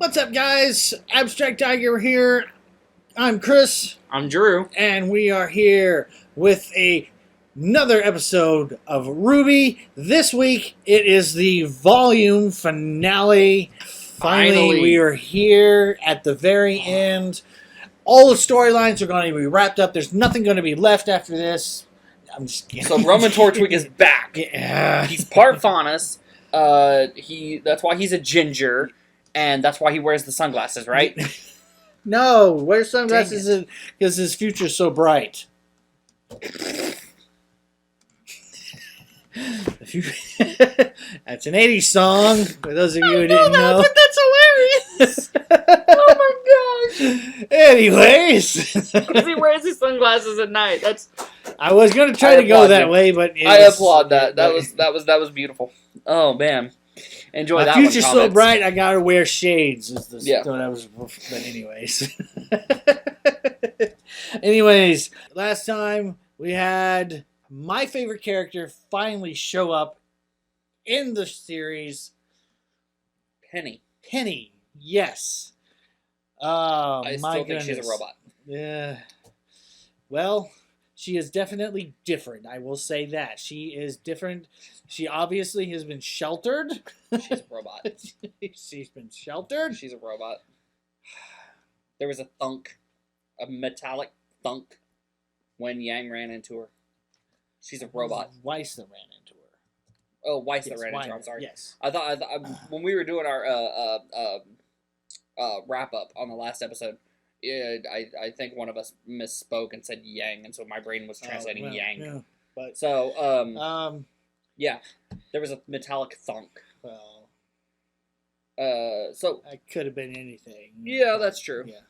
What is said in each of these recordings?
What's up, guys? Abstract Tiger here. I'm Chris, I'm Drew. and we are here with another episode of RWBY. This week, it is the volume finale. Finally, we are here at the very end. All the storylines are going to be wrapped up. There's nothing going to be left after this. I'm just kidding. So Roman Torchwick is back. Yeah. He's part Faunus. That's why he's a ginger, and that's why he wears the sunglasses, right? No, wear sunglasses because his future's so bright. That's an 80s song, for those of you who didn't know. But that's hilarious! Oh my gosh! Anyways. Because he wears his sunglasses at night. I was going to try to go that way, but... I applaud that. That was beautiful. Oh, man. Enjoy that one. My future's so bright, I gotta wear shades. Yeah. But anyways. Anyways, last time we had my favorite character finally show up in the series. Penny, yes. I still think she's a robot. Yeah. Well, she is definitely different. I will say that. She is different. She obviously has been sheltered. She's a robot. She's been sheltered. She's a robot. There was a thunk. A metallic thunk when Yang ran into her. She's a robot. Weiss that ran into her. Oh, Weiss that ran into her. I'm sorry. Yes. I thought when we were doing our wrap up on the last episode, I think one of us misspoke and said Yang, and so my brain was translating Yang. Yeah, but so yeah, there was a metallic thunk. Well, so it could have been anything. Yeah, that's true. Yeah.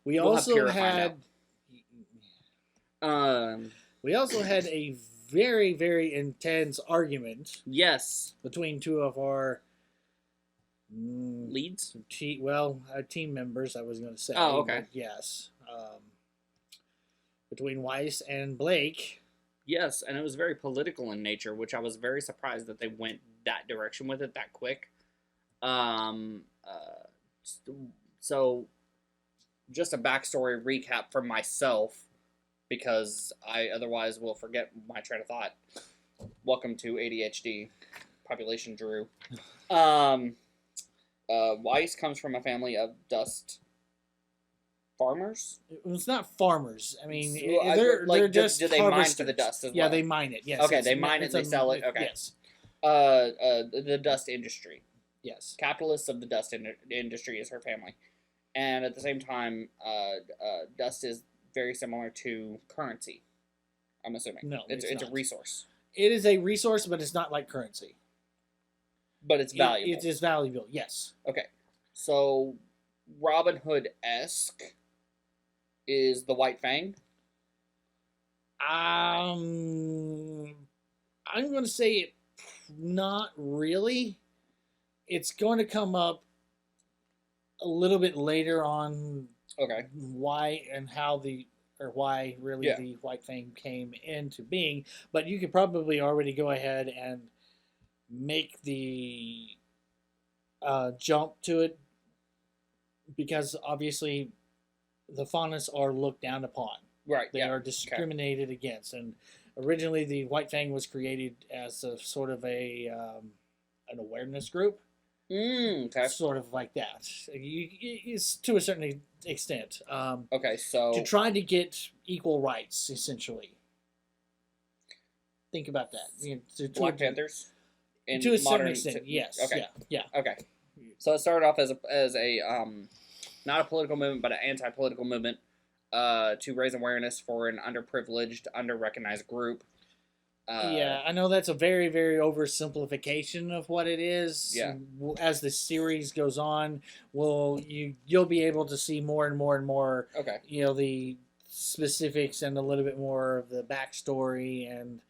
We We'll also had. We also had a very, very intense argument. Yes. Between two of our leads. Team members. I was going to say. Oh, okay. Yes. Between Weiss and Blake. Yes, and it was very political in nature, which I was very surprised that they went that direction with it that quick. So, just a backstory recap for myself, because I otherwise will forget my train of thought. Welcome to ADHD, population Drew. Weiss comes from a family of dust farmers. It's not farmers. I mean, So, they're just do they mine for the dust as well? Yeah, they mine it. Yes. Okay, they mine it. They sell it. Okay. Yes. The dust industry. Yes. Capitalists of the dust industry is her family, and at the same time, dust is very similar to currency. I'm assuming. No, it's a resource. It is a resource, but it's not like currency. But it's valuable. It is valuable. Yes. Okay, so Robin Hood-esque is the White Fang. I'm going to say it. Not really. It's going to come up a little bit later on. Okay. Why really the White Fang came into being, but you could probably already go ahead and make the jump to it, because obviously the Faunus are looked down upon. Right. They are discriminated against, and originally the White Fang was created as a sort of an awareness group. Okay. Sort of like that. It's to a certain extent. Okay, so to try to get equal rights, essentially. Think about that. Black Panthers. To a certain extent, yes. Okay. Yeah. Okay. So it started off as a not a political movement, but an anti-political movement to raise awareness for an underprivileged, under-recognized group. Yeah, I know that's a very, very oversimplification of what it is. Yeah. As the series goes on, you'll be able to see more and more and more. Okay. The specifics and a little bit more of the backstory and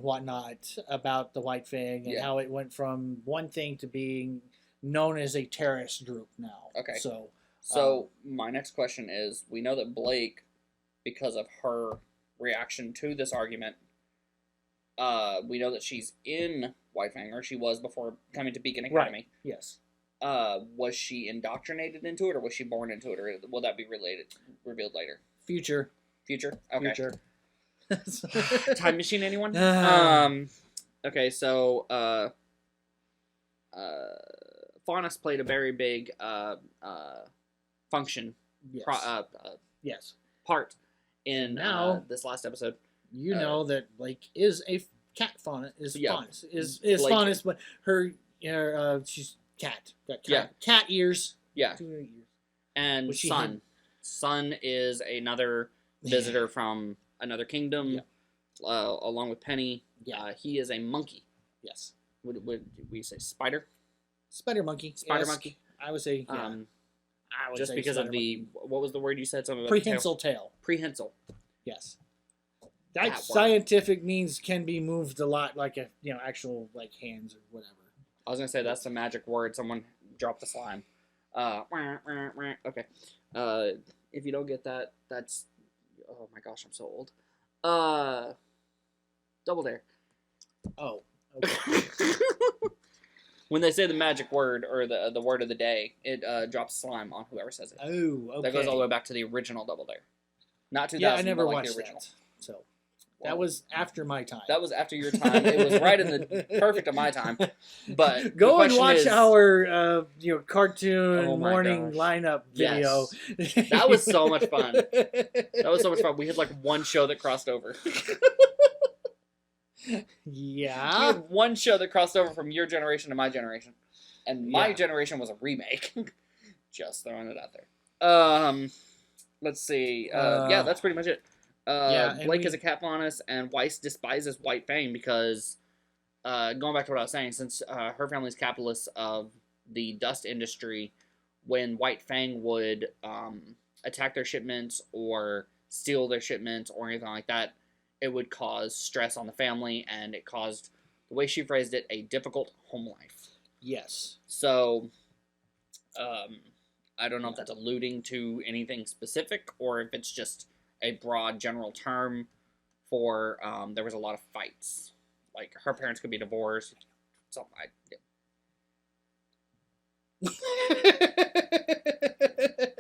whatnot about the White Fang and how it went from one thing to being known as a terrorist group now. Okay. So my next question is: we know that Blake, because of her reaction to this argument, we know that she's in White Fang, or she was before coming to Beacon Academy. Right. Yes. Was she indoctrinated into it, or was she born into it, or will that be revealed later? Future. Future? Okay. Future. Time machine, anyone? Okay, so, Faunus played a very big, function, Yes. Yes. part in, Now, this last episode. You know that Blake is a cat fauna, is Yeah. Faunus. Is Blake- Faunus, but her, she's cat. Got cat ears. Yeah. 2 ears. And Was she Sun. Sun is another visitor from another kingdom, along with Penny. Yeah. He is a monkey. Yes. Would we say spider? Spider monkey. Spider Yes. monkey. I would say, I would Just say because of spider the, monkey. what was the word you said? Something about Prehensile tail. Prehensile. Yes. That That word. scientific means can be moved a lot, like a actual like hands or whatever. I was gonna say that's the magic word. Someone dropped the slime. Okay. If you don't get that, that's, oh my gosh, I'm so old. Double Dare. Oh. Okay. When they say the magic word or the word of the day, it drops slime on whoever says it. Oh. Okay. That goes all the way back to the original Double Dare. Not 2000. Yeah, I never but like watched the original. that. So that was after my time. That was after your time. It was right in the perfect of my time. But go the and question watch is, our cartoon Oh my morning gosh. lineup video. Yes. That was so much fun. That was so much fun. We had like one show that crossed over. We Yeah. had one show that crossed over from your generation to my generation, and my Yeah. generation was a remake. Just throwing it out there. Let's see. Yeah, that's pretty much it. Yeah, and Blake we- is a cat faunus, and Weiss despises White Fang because, going back to what I was saying, since her family's capitalists of the dust industry, when White Fang would attack their shipments or steal their shipments or anything like that, it would cause stress on the family, and it caused, the way she phrased it, a difficult home life. Yes. So, I don't know if that's alluding to anything specific or if it's just a broad general term for there was a lot of fights. Like, her parents could be divorced. Something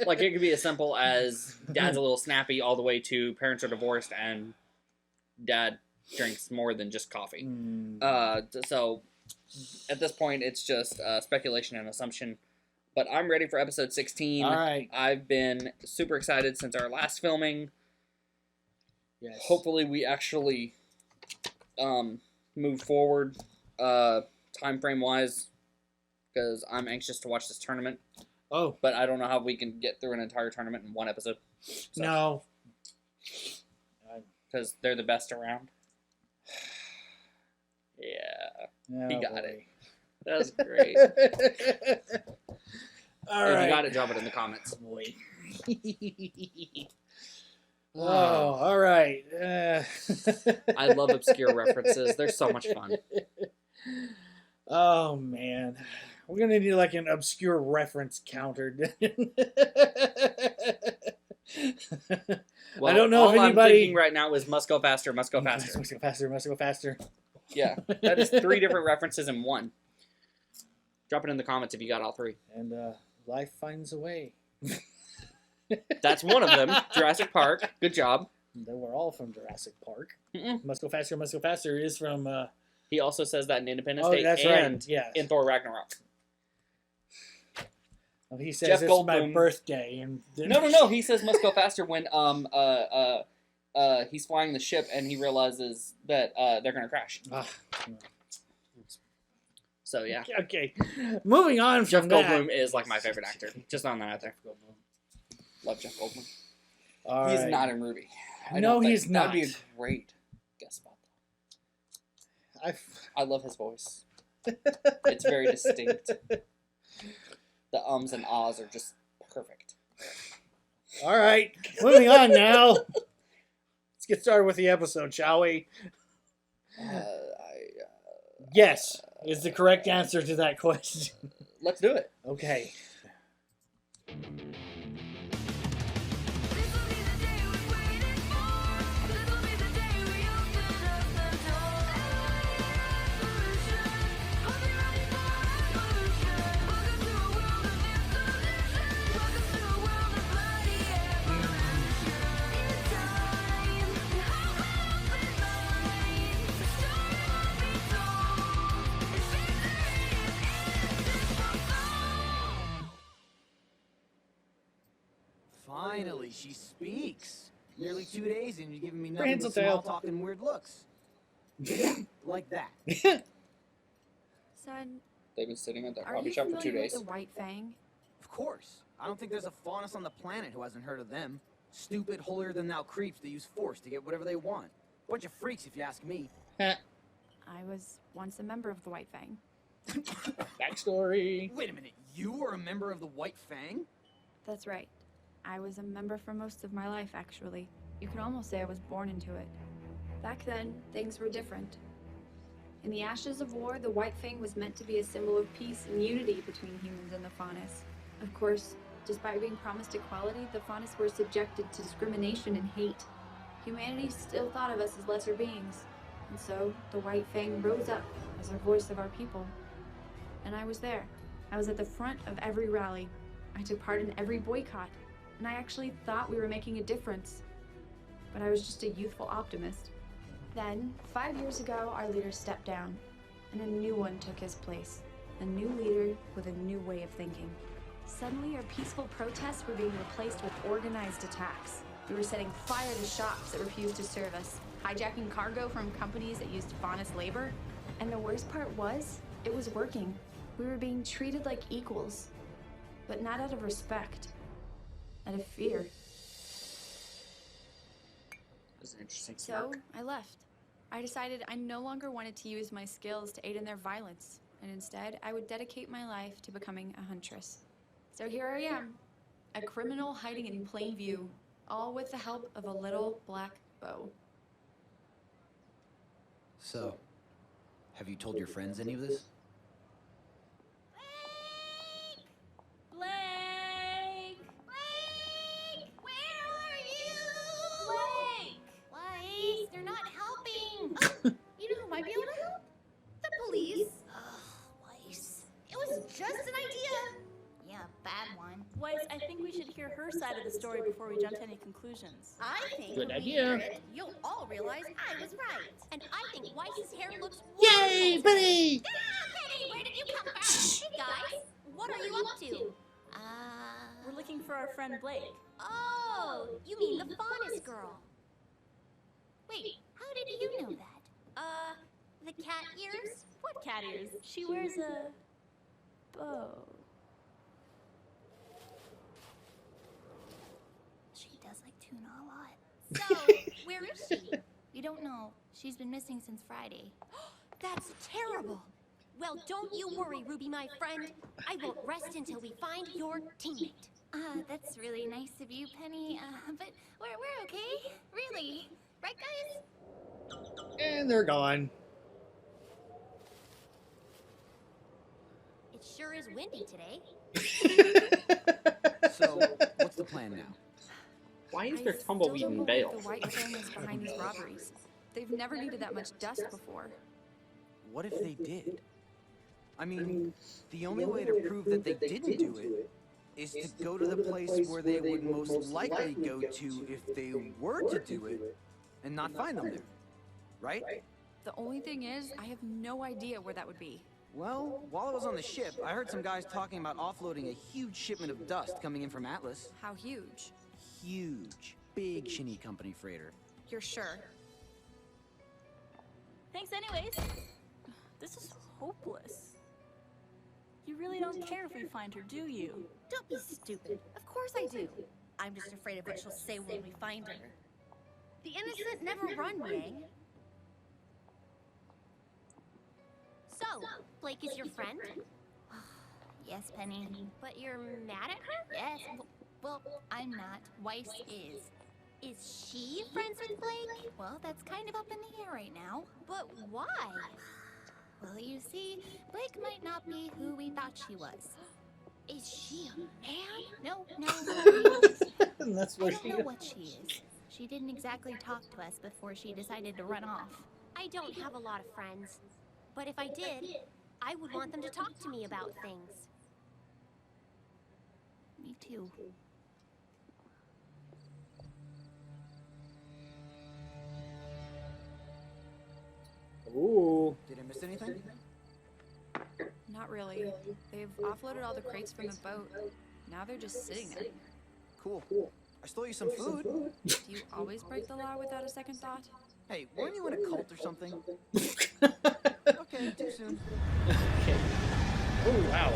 like, it could be as simple as dad's a little snappy all the way to parents are divorced and dad drinks more than just coffee. So, at this point, it's just speculation and assumption. But I'm ready for episode 16. All right. I've been super excited since our last filming. Yes. Hopefully we actually move forward time frame wise, because I'm anxious to watch this tournament. Oh. But I don't know how we can get through an entire tournament in one episode. So, No. because they're the best around. Yeah, he got it. That was great. All If right. you got it, drop it in the comments. Boy. Oh, all right. I love obscure references. They're so much fun. Oh man, we're gonna need like an obscure reference counter. Well, I don't know all if I'm anybody. thinking right now is must go faster, must go faster. Must go faster. Must go faster. Yeah, that is 3 different references in one. Drop it in the comments if you got all 3. And life finds a way. That's one of them. Jurassic Park. Good job. They were all from Jurassic Park. Mm-mm. Must go faster. Must go faster is from. He also says that in Independence Oh, Day that's and right. Yeah. in Thor Ragnarok. Well, he says Jeff it's my Goldblum. birthday, and No. He says must go faster when he's flying the ship and he realizes that they're gonna crash. Ah, So yeah, okay, moving on Jeff from that. Goldblum is like my favorite actor. Just throwing that out there. Love Jeff Goldblum. All He's right. not in RWBY. I No, don't think- he's not. That'd be a great guest spot. I love his voice. It's very distinct. The ums and ahs are just perfect. All right, moving on now. Let's get started with the episode, shall we? Yes, is the correct answer to that question. Let's do it. Okay. Finally, she speaks. Nearly 2 days and you're giving me nothing Brains but will tell. small talk and weird looks. Like that. Son, They've been sitting at that are coffee you shop for 2 familiar with days. the White Fang? Of course. I don't think there's a faunus on the planet who hasn't heard of them. Stupid, holier-than-thou creeps that use force to get whatever they want. Bunch of freaks, if you ask me. I was once a member of the White Fang. Backstory. Wait a minute, you were a member of the White Fang? That's right. I was a member for most of my life, actually. You could almost say I was born into it. Back then, things were different. In the ashes of war, the White Fang was meant to be a symbol of peace and unity between humans and the Faunus. Of course, despite being promised equality, the Faunus were subjected to discrimination and hate. Humanity still thought of us as lesser beings, and so the White Fang rose up as a voice of our people. And I was there. I was at the front of every rally. I took part in every boycott, and I actually thought we were making a difference. But I was just a youthful optimist. Then, 5 years ago, our leader stepped down, and a new one took his place. A new leader with a new way of thinking. Suddenly, our peaceful protests were being replaced with organized attacks. We were setting fire to shops that refused to serve us, hijacking cargo from companies that used Faunus labor. And the worst part was, it was working. We were being treated like equals, but not out of respect, out of fear. That's an interesting So, smirk. I left. I decided I no longer wanted to use my skills to aid in their violence, and instead, I would dedicate my life to becoming a huntress. So here I am, a criminal hiding in plain view, all with the help of a little black bow. So, have you told your friends any of this? Blake! Blake! Where are you? Blake! Weiss, they're not helping. Oh, you know who might be able to help? The police. Ugh, Weiss. It was just an idea. Yeah, bad one. Weiss, I think we should hear her side of the story before we jump to any conclusions. I think Good when we idea. hear it, you'll all realize I was right. And I think Weiss's hair looks Yay, wonderful. buddy! Ah, Penny, where did you come from? Hey guys, what are you up to? We're looking for our friend Blake. Oh, you mean the Faunus girl. Wait, how did you know that? The cat ears? What cat ears? She wears a bow. She does like tuna a lot. So, where is she? You don't know. She's been missing since Friday. That's terrible. Well, don't you worry, Ruby, my friend. I won't rest until we find your teammate. That's really nice of you, Penny. But we're okay. Really. Right, guys? And they're gone. It sure is windy today. So, what's the plan now? Why is I there still tumbleweed don't in believe bales? the White Fang is behind these robberies. They've never needed that much dust before. What if they did? I mean, the only way to prove that they didn't do it is to go to the place where they would most likely go to if they were to do it and not find them there. Right? The only thing is, I have no idea where that would be. Well, while I was on the ship, I heard some guys talking about offloading a huge shipment of dust coming in from Atlas. How huge? Huge. Big Shinny Company freighter. You're sure? Thanks anyways. This is hopeless. You really don't care if we find her, do you? Don't be stupid. Of course I do. I'm just afraid of what she'll say when we find her. The innocent never run, Yang. So, Blake is your friend? Yes, Penny. But you're mad at her? Yes. Well, I'm not. Weiss is. Is she friends with Blake? Well, that's kind of up in the air right now. But why? Well, you see, Blake might not be who we thought she was. Is she a man? No. And that's I where don't she know goes. what she is. She didn't exactly talk to us before she decided to run off. I don't have a lot of friends. But if I did, I would want them to talk to me about things. Me too. Ooh. Did I miss anything? Not really. They've offloaded all the crates from the boat. Now they're just sitting there. Cool. I stole you some food. Do you always break the law without a second thought? Hey, weren't you in a cult or something? Okay, too soon. Okay. Oh, wow.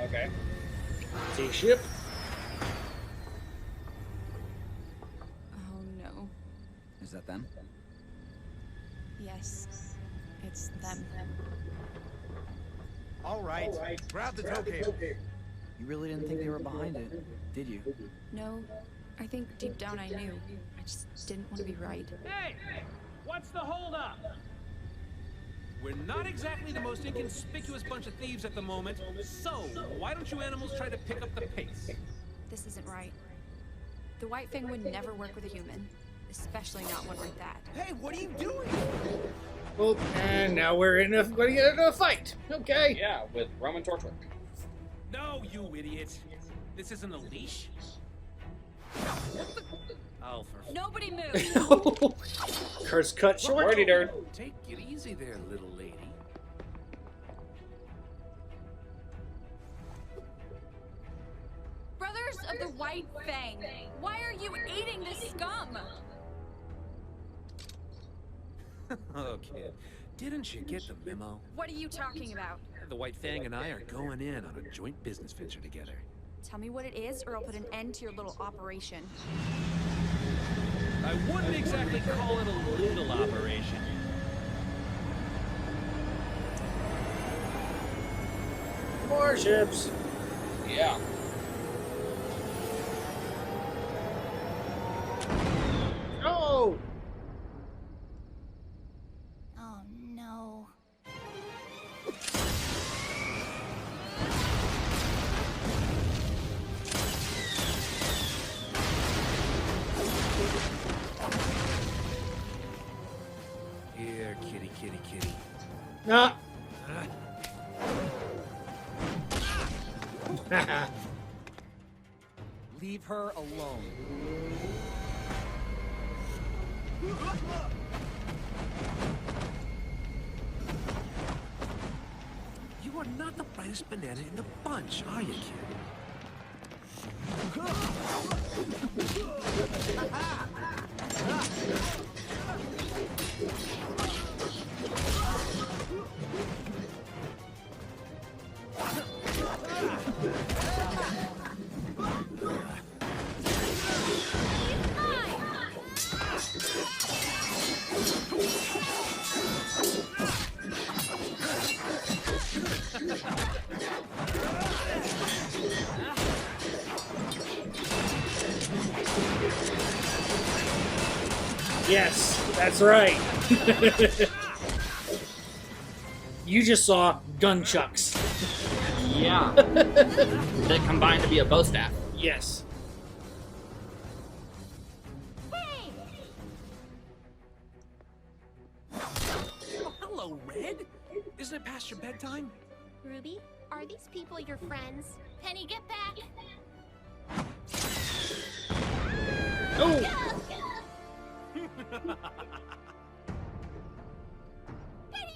Okay. Take ship. Oh no. Is that them? Yes. It's them. All right, grab the tow cable. You really didn't think they were behind it, did you? No, I think deep down I knew. I just didn't want to be right. Hey! What's the holdup? We're not exactly the most inconspicuous bunch of thieves at the moment, so why don't you animals try to pick up the pace? This isn't right. The White Fang would never work with a human, especially not one like that. Hey, what are you doing? Oh, and now we're going to get into a fight. Okay. Yeah, with Roman Torchwick. No, you idiot. This isn't a leash. Oh, for Nobody move! Car's cut short. Alrighty, nerd. take it easy there, little lady. Brothers of the White Fang, why are you eating this scum? Oh, kid, didn't you get the memo? What are you talking about? The White Fang and I are going in on a joint business venture together. Tell me what it is, or I'll put an end to your little operation. I wouldn't exactly call it a little operation. More ships. Yeah. Oh! Oh no. Here, kitty, kitty, kitty. Ah. Leave her alone. You are not the brightest banana in the bunch, are you, kid? Yes, that's right. You just saw gunchucks. Yeah. That combined to be a bow staff. Yes. Oh, hello, Red. Isn't it past your bedtime? Ruby, are these people your friends? Penny, get back! Oh!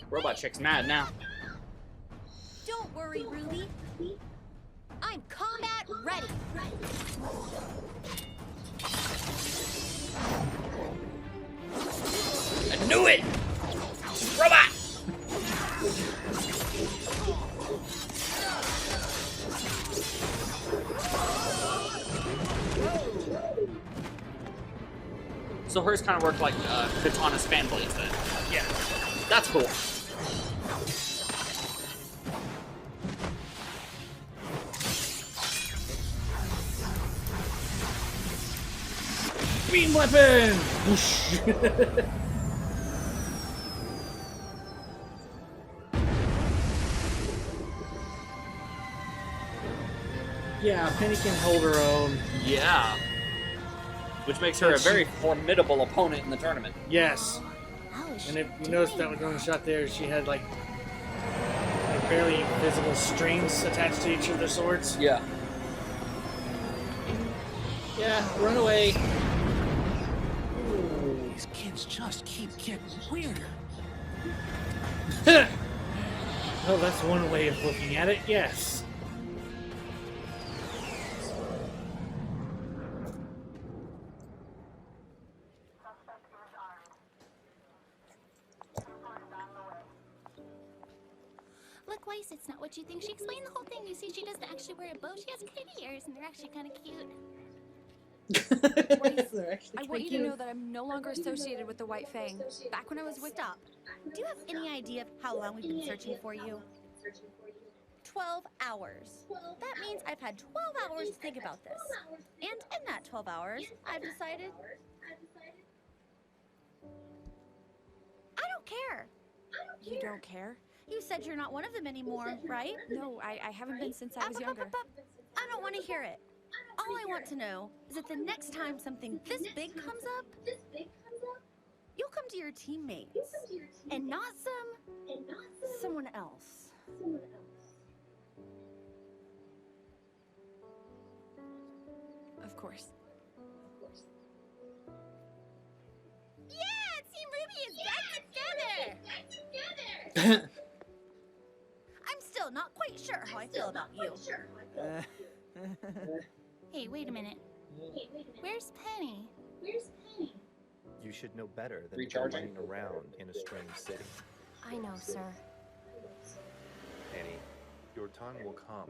Robot chick's mad now. Don't worry, Ruby. I'm combat ready. I knew it! Robot! So hers kind of worked like Katana's fan blades then. Yeah. That's cool. Beam weapon! Whoosh. Yeah, Penny can hold her own. Yeah. Which makes her a very formidable opponent in the tournament. Yes. How is And she if you doing noticed that one shot there, she had like barely visible strings attached to each of their swords. Yeah. Yeah, run away. These kids just keep getting weirder. Well, that's one way of looking at it, yes. Look, Weiss, it's not what you think. She explained the whole thing. You see, she doesn't actually wear a bow. She has kitty ears, and they're actually kind of cute. I want you to know that I'm no longer associated with the White Fang. Back when I was with... Stop. Do you have any idea of how long we've been searching for you? 12 hours. That means I've had 12 hours to think about this. And in that 12 hours, I've decided... I don't care. You don't care? You said you're not one of them anymore, right? No, I haven't been since I was younger. I don't want to hear it. All I want to know is that the next time something this big comes up, you'll come to your teammates and not someone else. Of course. Yeah, Team RWBY is back together. I'm still not quite sure how I feel about you. Hey, wait a minute. Where's Penny? You should know better than to go Recharging? running around in a strange city. I know, sir. Annie, your time will come.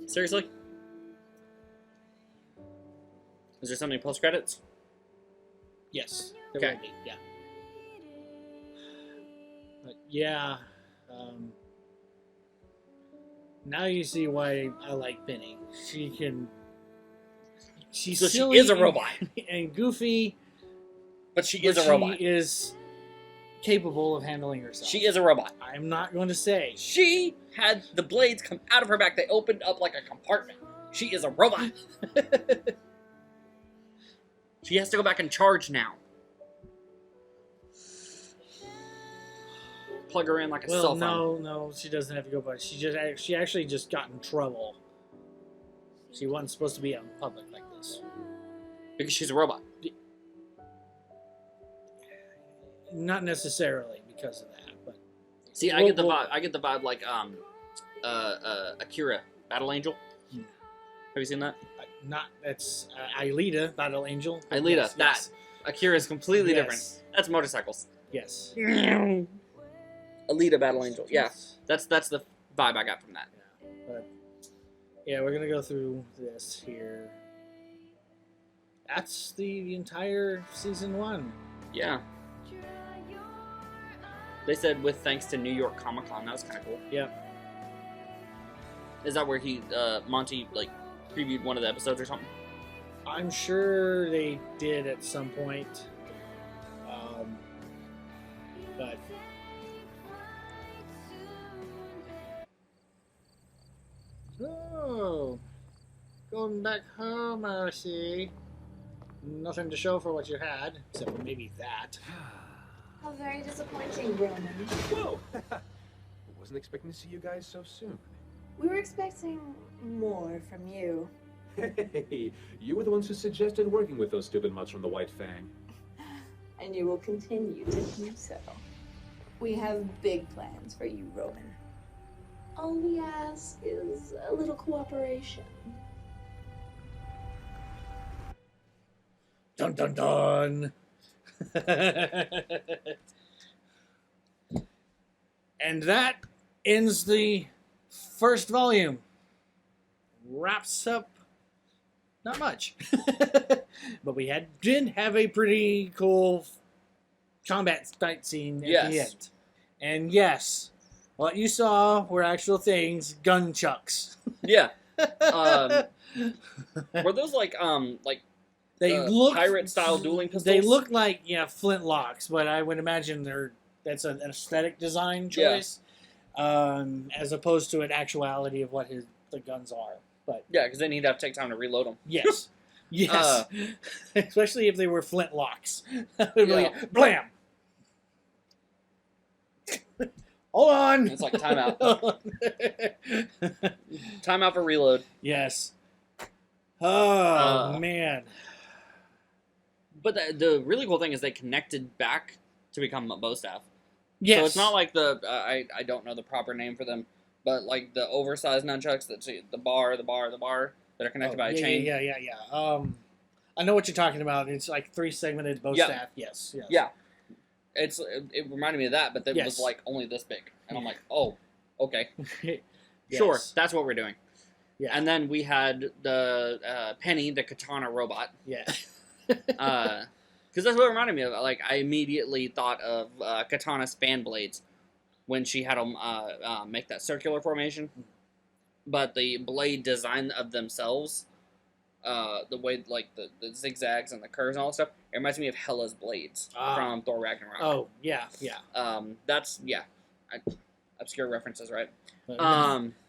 Seriously? Is there something post credits? Yes. There Okay. will be, yeah. But yeah, now you see why I like Penny. She's So she silly is a robot. and goofy, But she but is a robot. She is capable of handling herself. She is a robot. I'm not going to say. She had the blades come out of her back. They opened up like a compartment. She is a robot. She has to go back and charge now. Plug her in like a cell Well, phone. no, she doesn't have to go by. She actually just got in trouble. She wasn't supposed to be out in public like this. Because she's a robot. Not necessarily because of that, but See, I get the vibe. I get the vibe like Akira, Battle Angel. Hmm. Have you seen that? that's Aelita, Battle Angel. Aelita, Yes, that. yes. Akira is completely different. Yes. That's motorcycles. Yes. Alita Battle Angel. Yeah, that's the vibe I got from that. Yeah. But yeah, we're gonna go through this here. That's the entire season 1. Yeah. They said with thanks to New York Comic Con. That was kind of cool. Yep. Is that where Monty like previewed one of the episodes or something? I'm sure they did at some point. But oh, going back home, I see. Nothing to show for what you had, except for maybe that. How very disappointing, Roman. Whoa! Wasn't expecting to see you guys so soon. We were expecting more from you. Hey, you were the ones who suggested working with those stupid mutts from the White Fang. And you will continue to do so. We have big plans for you, Roman. All we ask is a little cooperation. Dun dun dun! And that ends the first volume. Wraps up not much. But we did have a pretty cool combat fight scene at the end. And yes, what you saw were actual things, gunchucks. Yeah. Were those like they look pirate style dueling pistols? They look like flintlocks, but I would imagine that's an aesthetic design choice, as opposed to an actuality of what the guns are. But Yeah, because then he'd have to take time to reload them. yes, yes, especially if they were flintlocks. Like, blam. Hold on. It's like timeout. Timeout for reload. Yes. Oh man. But the really cool thing is they connected back to become a bow staff. Yes. So it's not like I don't know the proper name for them, but like the oversized nunchucks that the bar that are connected by a chain. Yeah. I know what you're talking about. It's like 3-segmented bow staff. Yes. Yeah. It reminded me of that, but it was like only this big, and I'm like, oh, okay, sure, that's what we're doing. Yeah. And then we had the Penny, the katana robot. Yeah. Because that's what it reminded me of. Like, I immediately thought of katana span blades when she had them make that circular formation. But the blade design of themselves, the way, like, the zigzags and the curves and all that stuff, it reminds me of Hela's blades from Thor Ragnarok. Oh, yeah. That's, obscure references, right?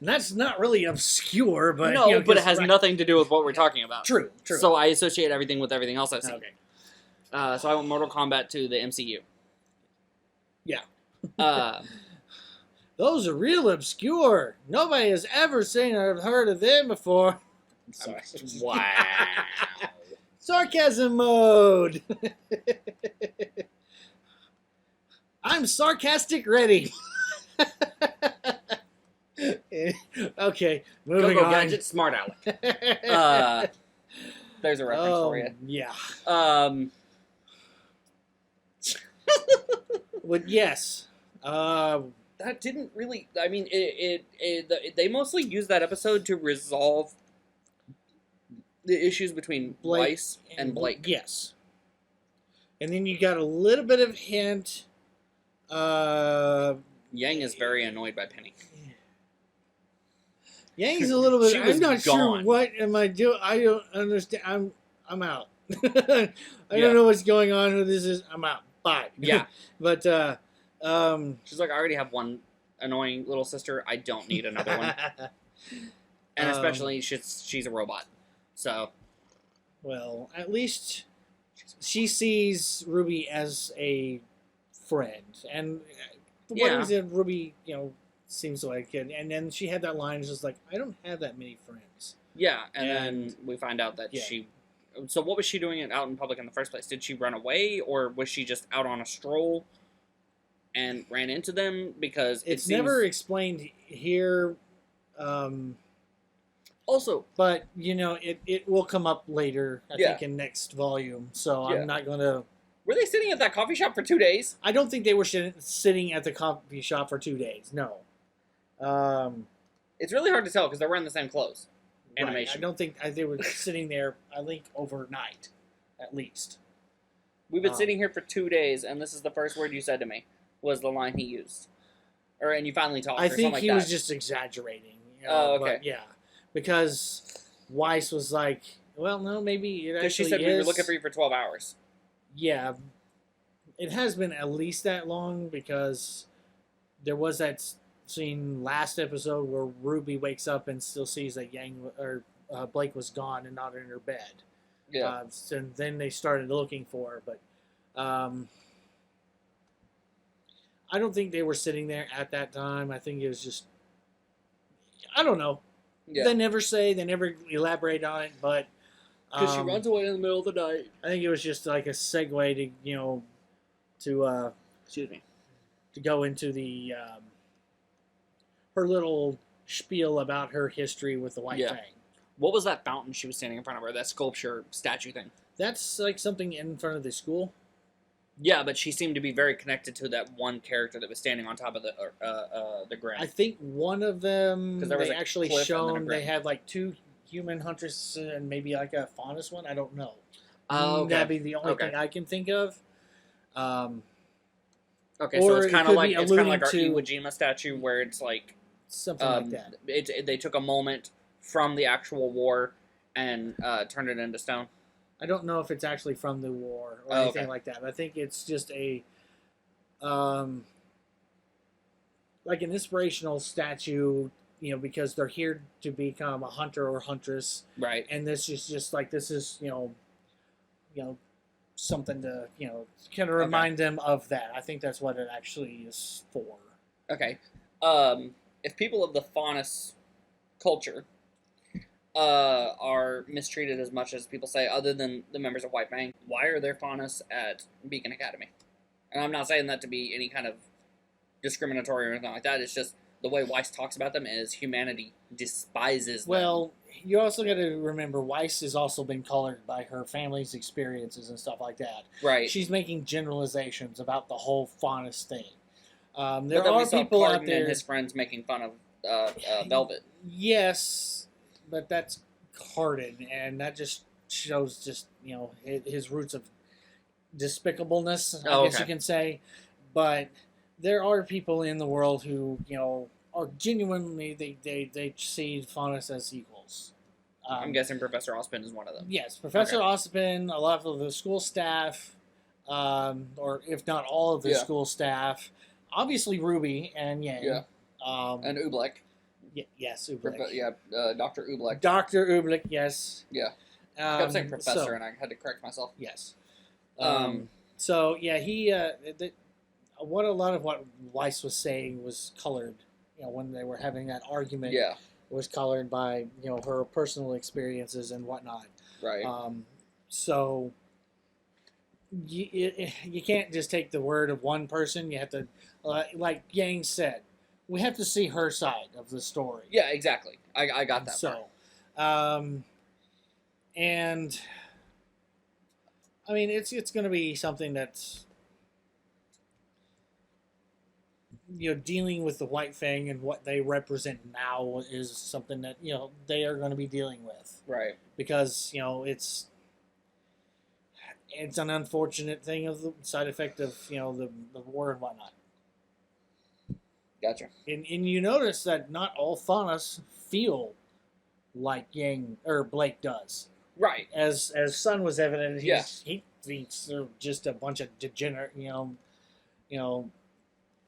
That's not really obscure, but... No, but it has nothing to do with what we're talking about. True. So I associate everything with everything else I've seen. Okay. So I went Mortal Kombat to the MCU. Yeah. Those are real obscure. Nobody has ever seen or heard of them before. I'm sorry. Wow. Sarcasm mode. I'm sarcastic ready. Okay, moving on. Gadget, smart Alec. There's a reference for you. Yeah. But yes. That didn't really. I mean, they mostly used that episode to resolve the issues between Weiss and Blake. Yes. And then you got a little bit of hint. Yang is very annoyed by Penny. Yang's a little bit. I'm not sure what am I doing. I don't understand. I'm out. I don't know what's going on with this. I'm out. Bye. Yeah. But she's like, I already have one annoying little sister. I don't need another one. And especially she's a robot. So. Well, at least she sees Ruby as a friend, and what reason Ruby, seems like it. And then she had that line, just like, I don't have that many friends. Yeah, and then we find out that she... So what was she doing out in public in the first place? Did she run away, or was she just out on a stroll and ran into them? Because it's never explained here. Also... But, it will come up later, I think, in next volume. So I'm not going to... Were they sitting at that coffee shop for 2 days? I don't think they were sitting at the coffee shop for 2 days. No. It's really hard to tell because they're wearing the same clothes. Animation. Right. I don't think they were sitting there, I think, overnight, at least. We've been sitting here for 2 days, and this is the first word you said to me, was the line he used. And you finally talked, I think he was just exaggerating. Oh, okay. But, yeah. Because Weiss was like, well, no, maybe it actually is. Because she said we were looking for you for 12 hours. Yeah. It has been at least that long, because there was that scene last episode where Ruby wakes up and still sees that Blake was gone and not in her bed. Yeah. And then they started looking for her, but I don't think they were sitting there at that time. I think it was just, I don't know. Yeah. They never elaborate on it, but because she runs away in the middle of the night. I think it was just like a segue to excuse me, to go into the her little spiel about her history with the White Fang. What was that fountain she was standing in front of her? That sculpture statue thing. That's like something in front of the school. Yeah, but she seemed to be very connected to that one character that was standing on top of the ground. I think one of them they actually shown they had like 2 human huntresses and maybe like a faunus one. I don't know. Oh, okay. That'd be the only thing I can think of. Okay, so it's kind of like our Iwo Jima statue, where it's like something like that. They took a moment from the actual war and turned it into stone. I don't know if it's actually from the war or anything like that. I think it's just a like an inspirational statue because they're here to become a hunter or huntress, Right. and this is just like this is something to kind of remind them of that. I think that's what it actually is for. Okay. If people of the Faunus culture are mistreated as much as people say, other than the members of White Fang, why are there Faunus at Beacon Academy? And I'm not saying that to be any kind of discriminatory or anything like that. It's just the way Weiss talks about them is humanity despises them. Well, you also got to remember Weiss has also been colored by her family's experiences and stuff like that. Right. She's making generalizations about the whole Faunus thing. But There then we are saw people Cardin out there. and his friends making fun of Velvet. Yes, but that's Cardin, and that just shows his roots of despicableness, I guess you can say. But there are people in the world who are genuinely they see Faunus as equals. I'm guessing Professor Ozpin is one of them. Yes, Professor Ozpin, a lot of the school staff, or if not all of the school staff. Obviously, RWBY and Yang. Yeah. And Oobleck. Yes, Oobleck. Dr. Oobleck. Dr. Oobleck, yes. Yeah. I kept saying Professor, and I had to correct myself. Yes. So, yeah, he... what a lot of what Weiss was saying was colored, when they were having that argument. Yeah. Was colored by, her personal experiences and whatnot. Right. So... You can't just take the word of one person. You have to, like Yang said, we have to see her side of the story. Yeah, exactly. I got that. So, and I mean, it's going to be something that's dealing with the White Fang and what they represent now is something that they are going to be dealing with. Right. Because it's an unfortunate thing of the side effect of the war and whatnot. Gotcha. And you notice that not all Faunus feel like Yang or Blake does. Right. As Sun was evident, he thinks they're just a bunch of degenerate,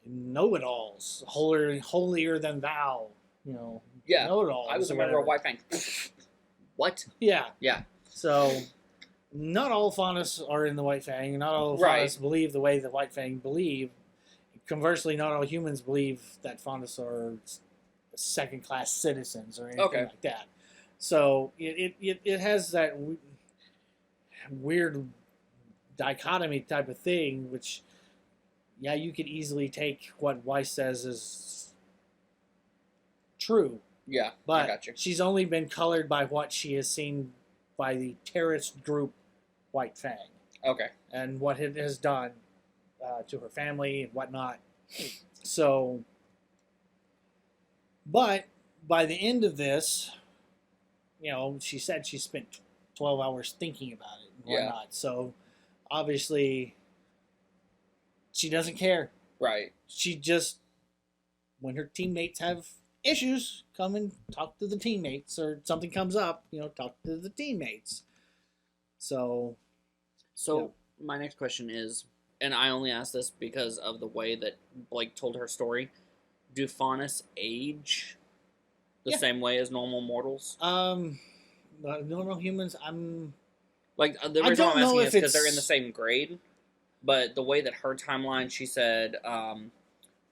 know-it-alls, holier than thou, Yeah. know-it-alls. I was a member of White Fang. What? Yeah. Yeah. So, not all Faunus are in the White Fang. Not all Faunus believe the way the White Fang believe. Conversely, not all humans believe that Faunus are second-class citizens or anything like that. So it has that weird dichotomy type of thing, which, you could easily take what Weiss says as true. Yeah, but I got you. She's only been colored by what she has seen by the terrorist group White Fang. Okay. And what it has done to her family and whatnot. So, but by the end of this, she said she spent 12 hours thinking about it and whatnot. So, obviously, she doesn't care. Right. She just, when her teammates have issues, come and talk to the teammates, or something comes up, talk to the teammates. So my next question is, and I only ask this because of the way that Blake told her story, do Faunus age the same way as normal mortals? Normal humans, the reason I'm asking is because they're in the same grade, but the way that her timeline, she said,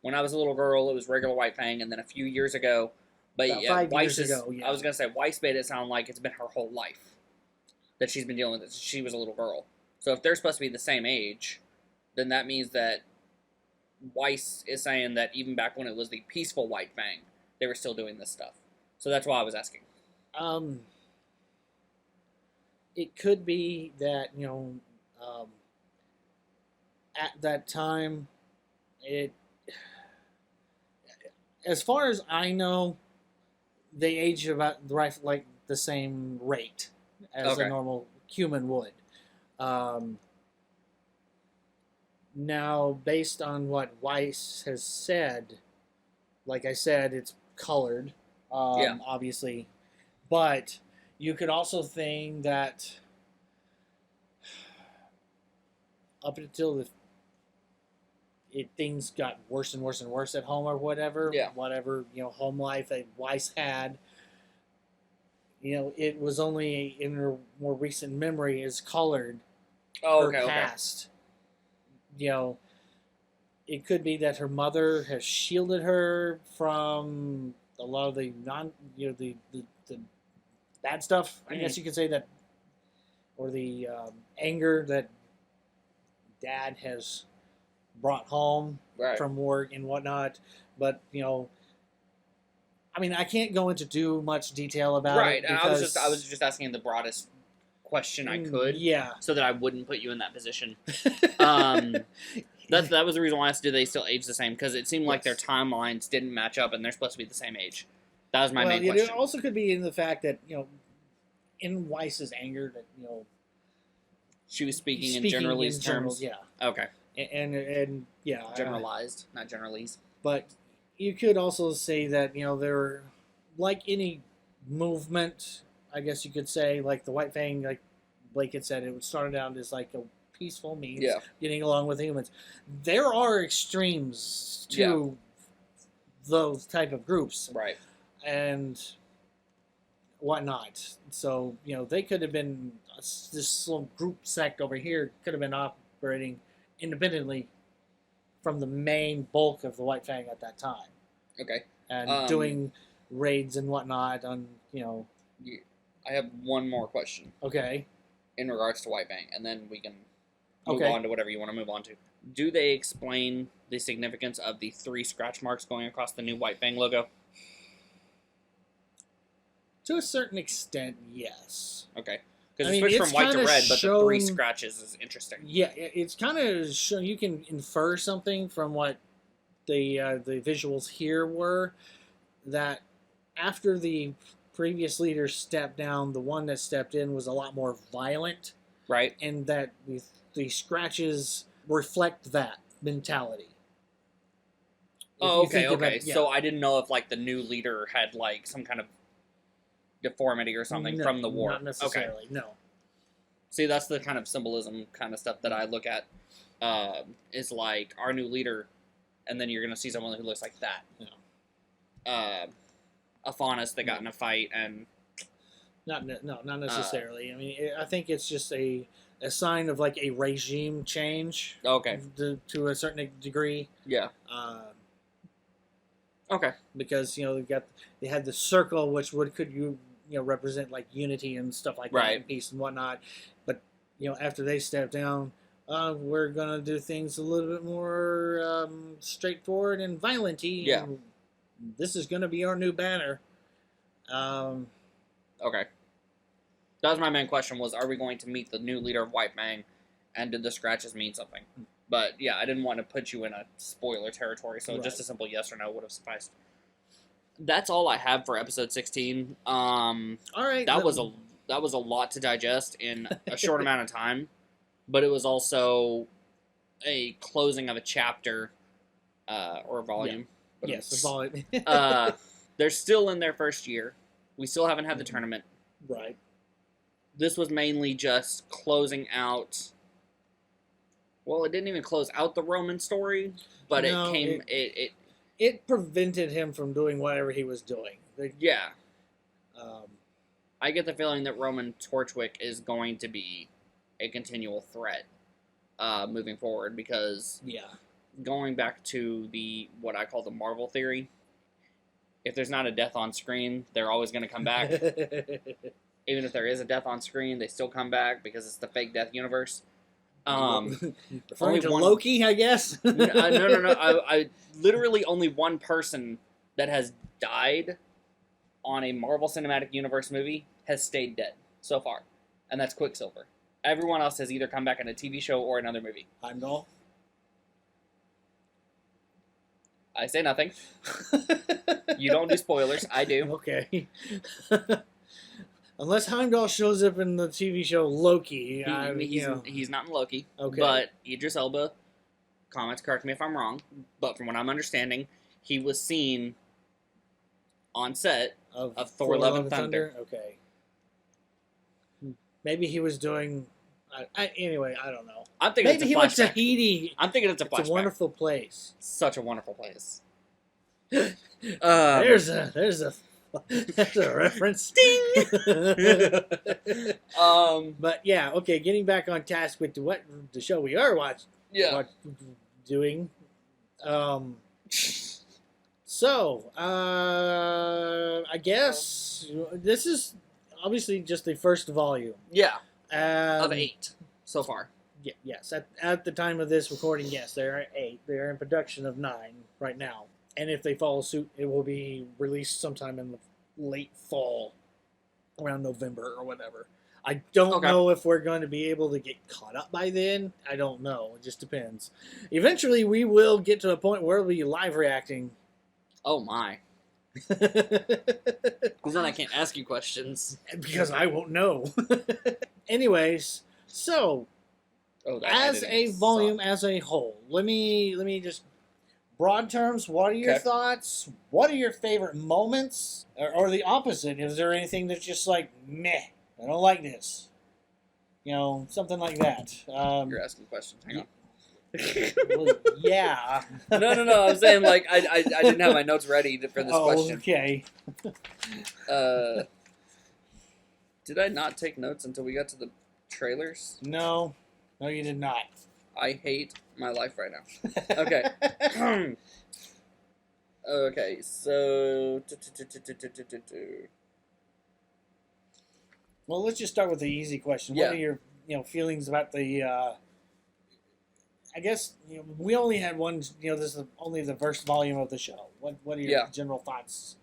when I was a little girl, it was regular White Fang, and then a few years ago, but about 5 Weiss years ago, I was going to say, Weiss made it sound like it's been her whole life that she's been dealing with it since she was a little girl. So if they're supposed to be the same age, then that means that Weiss is saying that even back when it was the peaceful White Fang, they were still doing this stuff. So that's why I was asking. It could be that, at that time, as far as I know, they age about like the same rate as a normal human would. Now, based on what Weiss has said, like I said, it's colored, obviously. But you could also think that up until things got worse and worse and worse at home or whatever. Yeah. Whatever, home life that Weiss had. It was only in her more recent memory is colored her past. It could be that her mother has shielded her from a lot of the the bad stuff. I guess you could say that, or the anger that Dad has brought home from work and whatnot. But I can't go into too much detail about it. Right, and I was just asking the broadest question I could. Yeah. So that I wouldn't put you in that position. That was the reason why I asked, do they still age the same? Because it seemed like their timelines didn't match up, and they're supposed to be the same age. That was my main question. It also could be in the fact that, in Weiss's anger, that, she was speaking in generalese terms? Yeah. Okay. And yeah. Generalized, not generalese. But you could also say that, they're like any movement, I guess you could say, like the White Fang, like Blake had said, it started out as like a peaceful means, getting along with humans. There are extremes to those type of groups. Right. And whatnot. So, they could have been, this little group sect over here could have been operating independently from the main bulk of the White Fang at that time. Okay. And doing raids and whatnot on, I have one more question. Okay. In regards to White Fang, and then we can move on to whatever you want to move on to. Do they explain the significance of the 3 scratch marks going across the new White Fang logo? To a certain extent, yes. Okay. Because it switched from white to red, but the 3 scratches is interesting. Yeah, it's kind of shown. You can infer something from what the visuals here were, that after the previous leader stepped down, the one that stepped in was a lot more violent. Right. And that the scratches reflect that mentality. Oh, okay. So I didn't know if, like, the new leader had, like, some kind of deformity or something from the war. Not necessarily, no. See, that's the kind of symbolism kind of stuff that I look at. Is like our new leader, and then you're going to see someone who looks like that. Yeah. A faunus that got in a fight, and not necessarily. I think it's just a sign of like a regime change. Okay. To a certain degree. Yeah. Okay. Because they had the circle, which could represent like unity and stuff like that, and peace and whatnot. But after they stepped down, we're gonna do things a little bit more straightforward and violent-y. Yeah. And this is gonna be our new banner. Okay. That was my main question: was are we going to meet the new leader of White Fang, and did the scratches mean something? But yeah, I didn't want to put you in a spoiler territory, so just a simple yes or no would have sufficed. That's all I have for episode 16. All right. That was a lot to digest in a short amount of time, but it was also a closing of a chapter or a volume. Yeah. Yes, a volume. They're still in their first year. We still haven't had the tournament. Right. This was mainly just closing out. Well, it didn't even close out the Roman story, but it prevented him from doing whatever he was doing. Yeah. I get the feeling that Roman Torchwick is going to be a continual threat moving forward, because going back to what I call the Marvel theory, if there's not a death on screen, they're always going to come back. Even if there is a death on screen, they still come back because it's the fake death universe. Referring to Loki, I guess? No. I literally only one person that has died on a Marvel Cinematic Universe movie has stayed dead so far, and that's Quicksilver. Everyone else has either come back in a TV show or another movie. Heimdall? I say nothing. You don't do spoilers. I do. Okay. Unless Heimdall shows up in the TV show Loki. He's not in Loki. Okay. But Idris Elba, comments, correct me if I'm wrong, but from what I'm understanding, he was seen on set of Thor: Love and Thunder. Okay. Maybe he was doing Anyway, I don't know. I'm thinking Maybe it's a he went to flashback. Tahiti. I'm thinking it's a flashback. It's a wonderful place. Such a wonderful place. There's a reference. Ding. But yeah, okay. Getting back on task with the show we are doing. So I guess this is obviously just the first volume. Yeah. Of 8 so far. Yeah, yes. At the time of this recording, yes, there are 8. They are in production of 9 right now. And if they follow suit, it will be released sometime in the late fall, around November or whatever. I don't know if we're going to be able to get caught up by then. I don't know. It just depends. Eventually, we will get to a point where we'll be live reacting. Oh, my. Because then I can't ask you questions. Because I won't know. Anyways, so, as a volume, as a whole, let me just... Broad terms, what are your thoughts? What are your favorite moments? Or the opposite? Is there anything that's just like, meh, I don't like this? You know, something like that. You're asking questions. Hang on. Well, yeah. No. I'm saying, like, I didn't have my notes ready for this question. Okay. Did I not take notes until we got to the trailers? No, you did not. I hate my life right now. Okay. Okay, so... Well, let's just start with the easy question. Yeah. What are your feelings about the... I guess we only had one... this is only the first volume of the show. What are your general thoughts?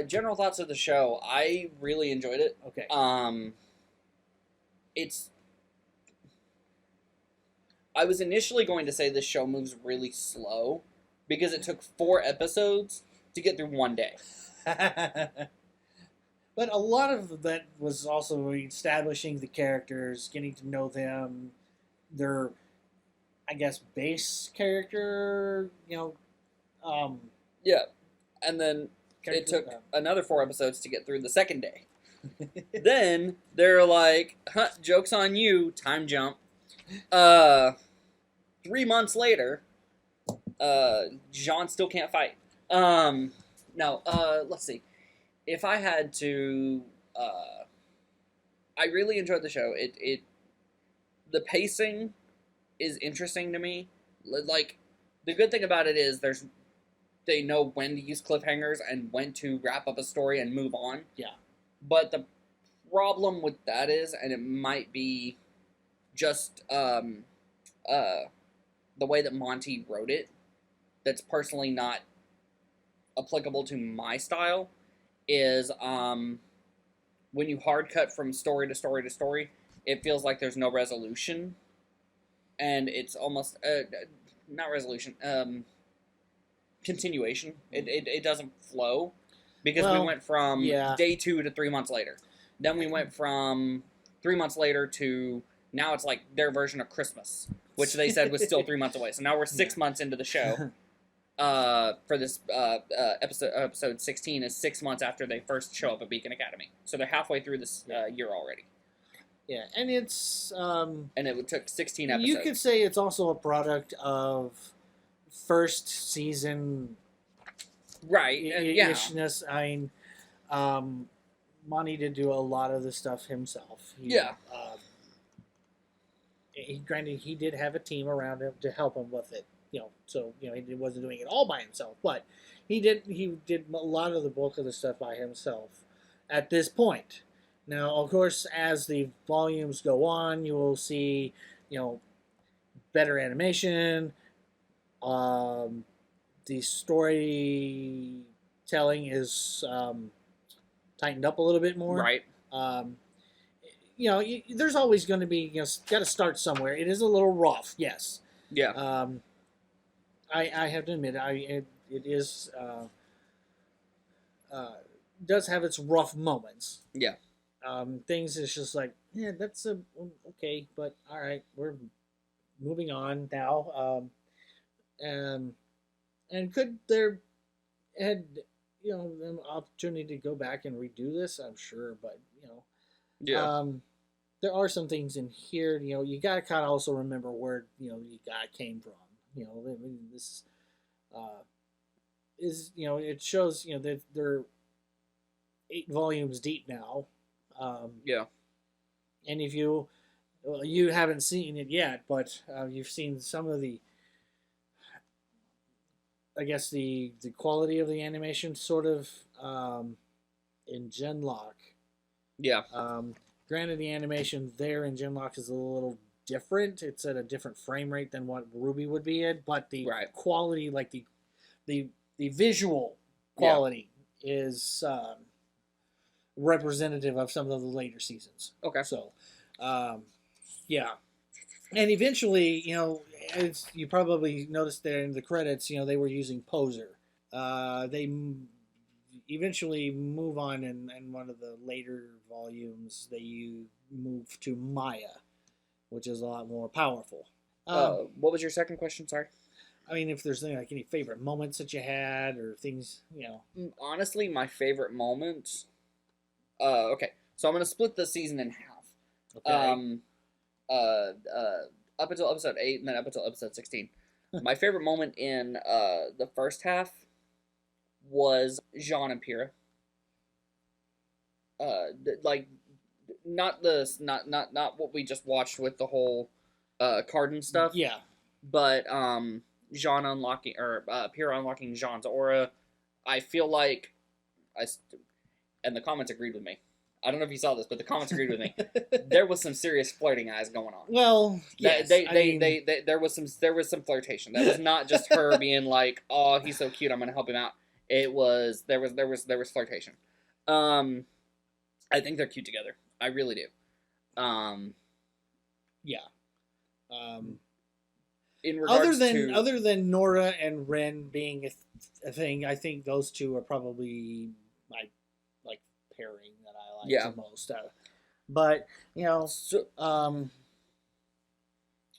General thoughts of the show. I really enjoyed it. Okay. I was initially going to say this show moves really slow because it took 4 episodes to get through one day. But a lot of that was also establishing the characters, getting to know them, their, I guess, base character, Yeah. And then it took another 4 episodes to get through the second day. Then they're like, joke's on you, time jump. 3 months later, Jean still can't fight. Let's see. If I had to, I really enjoyed the show. The pacing is interesting to me. Like, the good thing about it is they know when to use cliffhangers and when to wrap up a story and move on. Yeah. But the problem with that is, and it might be just the way that Monty wrote it, that's personally not applicable to my style, is when you hard cut from story to story to story, it feels like there's no resolution, and it's almost not resolution, continuation. It doesn't flow because we went from day 2 to 3 months later. Then we went from 3 months later to now it's like their version of Christmas, which they said was still 3 months away. So now we're 6 months into the show. For this episode 16 is 6 months after they first show up at Beacon Academy. So they're halfway through this year already. Yeah, and it's... and it took 16 episodes. You could say it's also a product of first season... Right, ishness. I mean, Monty did do a lot of the stuff himself. Granted, he did have a team around him to help him with it. So he wasn't doing it all by himself, but he did a lot of the bulk of the stuff by himself at this point. Now, of course, as the volumes go on, you will see, better animation. The storytelling is tightened up a little bit more. Right. There's always going to be, got to start somewhere. It is a little rough, yes. Yeah. I have to admit, it is does have its rough moments. Yeah. Things is just like, yeah, that's okay, but all right, we're moving on now. And could there had an opportunity to go back and redo this? I'm sure, but Yeah. There are some things in here, you got to kind of also remember where, you guy came from. I mean, this is, it shows, that they're 8 volumes deep now. Yeah. And if you haven't seen it yet, but you've seen some of the, I guess the quality of the animation sort of in Genlock. Yeah. Granted, the animation there in Genlock is a little different. It's at a different frame rate than what RWBY would be at, but the quality, like the visual quality, is representative of some of the later seasons. Okay. So, yeah. And eventually, as you probably noticed there in the credits, they were using Poser. They eventually move on in one of the later volumes. They move to Maya, which is a lot more powerful. What was your second question? Sorry. I mean, if there's any favorite moments that you had or things, Honestly, my favorite moment. Okay, so I'm gonna split the season in half. Okay. Up until episode 8 and then up until episode 16. My favorite moment in the first half was Jean and Pyrrha. Not what we just watched with the whole Cardin stuff. Yeah. But Jean unlocking or Pyrrha unlocking Jean's aura. I feel like and the comments agreed with me. I don't know if you saw this, but the comments agreed with me. There was some serious flirting eyes going on. Well, yes, there was some flirtation. That was not just her being like, "Oh, he's so cute, I'm gonna help him out." There was flirtation. I think they're cute together. I really do. Yeah. In regards other than Nora and Ren being a thing, I think those two are probably my pairing that I like the most. But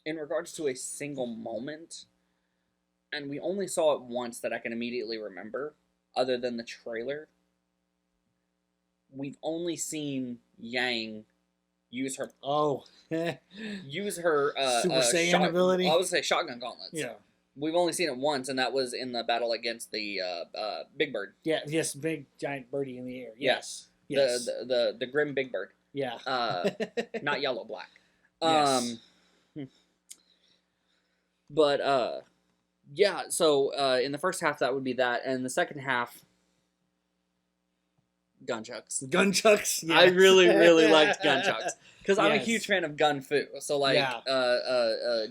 in regards to a single moment, and we only saw it once that I can immediately remember, other than the trailer. We've only seen Yang use her Super Saiyan ability. I would say shotgun gauntlets. Yeah. We've only seen it once, and that was in the battle against the Big Bird. Yeah, yes, big giant birdie in the air. Yes. Yes. The grim Big Bird. Yeah. Not yellow, black. Yes. But yeah, so in the first half that would be that, and the second half, Gunchucks. Gunchucks. Yes. I really, really liked Gunchucks because I'm a huge fan of Gun Fu. So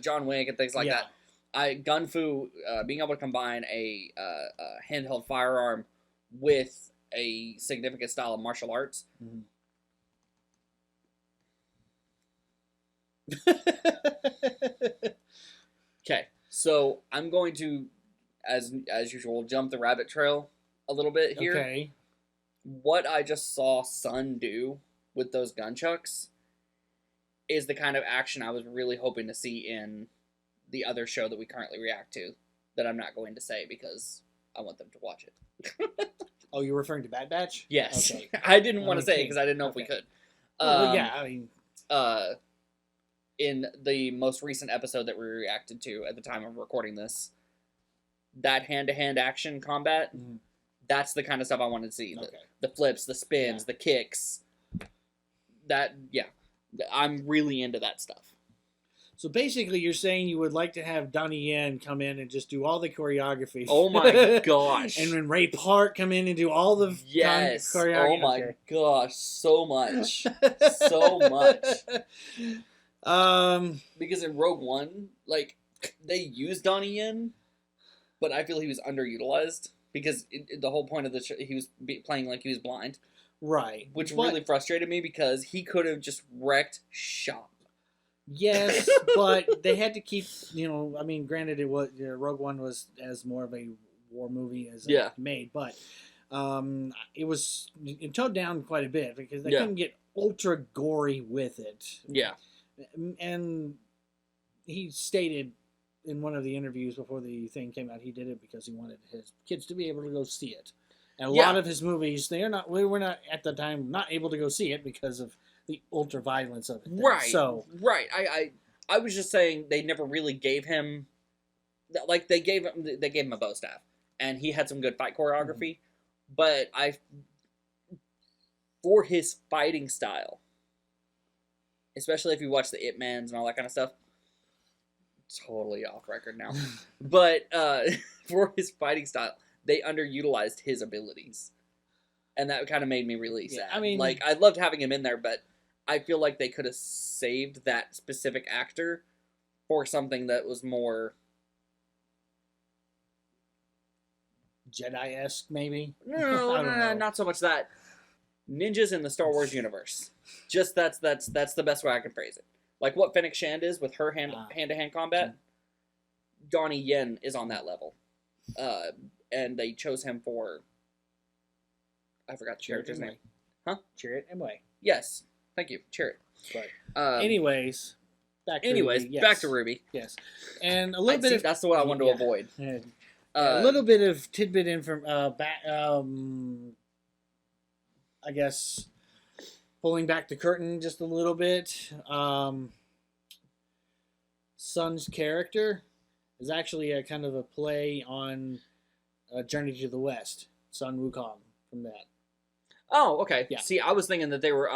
John Wick and things like that. Gun Fu, being able to combine a handheld firearm with a significant style of martial arts. Mm-hmm. Okay, so I'm going to, as usual, jump the rabbit trail a little bit here. Okay. What I just saw Sun do with those gunchucks is the kind of action I was really hoping to see in the other show that we currently react to, that I'm not going to say because I want them to watch it. Oh, you're referring to Bad Batch? Yes. Okay. I didn't want to say it because I didn't know if we could. Yeah, I mean... in the most recent episode that we reacted to at the time of recording this, that hand-to-hand action combat, that's the kind of stuff I wanted to see. Okay. The flips, the spins, the kicks. I'm really into that stuff. So basically, you're saying you would like to have Donnie Yen come in and just do all the choreography. Oh my gosh! And when Ray Park come in and do all the choreography. Oh my gosh! So much, so much. Because in Rogue One, they used Donnie Yen, but I feel he was underutilized because the whole point of the show, he was playing like he was blind, right? Which really frustrated me because he could have just wrecked shop. Yes, but they had to keep, I mean, granted it was, Rogue One was as more of a war movie as it made, but it was toned down quite a bit because they couldn't get ultra gory with it. Yeah. And he stated in one of the interviews before the thing came out, he did it because he wanted his kids to be able to go see it. And a lot of his movies, we were not at the time not able to go see it because of the ultra violence of it. Then. Right. So right. I was just saying they never really gave him, like they gave him a bow staff, and he had some good fight choreography, but for his fighting style, especially if you watch the Ip Mans and all that kind of stuff, totally off record now, but for his fighting style, they underutilized his abilities, and that kind of made me really sad. I mean, like I loved having him in there, but I feel like they could have saved that specific actor for something that was more Jedi-esque, maybe. no, I don't know. not so much that. Ninjas in the Star Wars universe. Just that's the best way I can phrase it. Like what Fennec Shand is with her hand-to-hand combat. Donnie Yen is on that level, and they chose him for. I forgot the character's name. Huh? Chirrut Imwe. Yes, thank you, Chirrut. But anyways, back to RWBY. Yes, and a little bit of that's the one I wanted to avoid. Yeah. A little bit of tidbit I guess pulling back the curtain just a little bit. Sun's character is actually a kind of a play on Journey to the West. Sun Wukong from that. Oh, okay. Yeah. See, I was thinking that they were